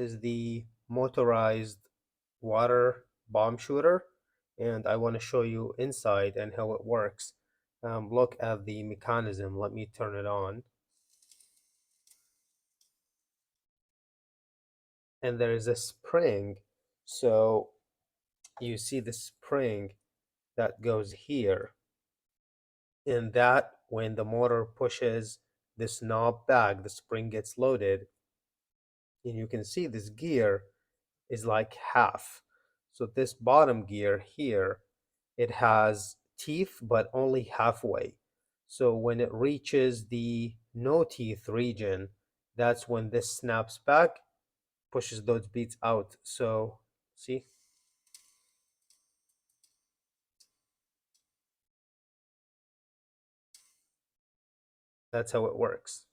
is the motorized water bomb shooter, and I want to show you inside and how it works. Look at the mechanism. Let me turn it on. And there is a spring. So you see the spring that goes here. And that when the motor pushes this knob back, the spring gets loaded. And you can see this gear is like half. So this bottom gear here, it has teeth, but only halfway. So when it reaches the no teeth region, that's when this snaps back, pushes those beads out. So see, that's how it works.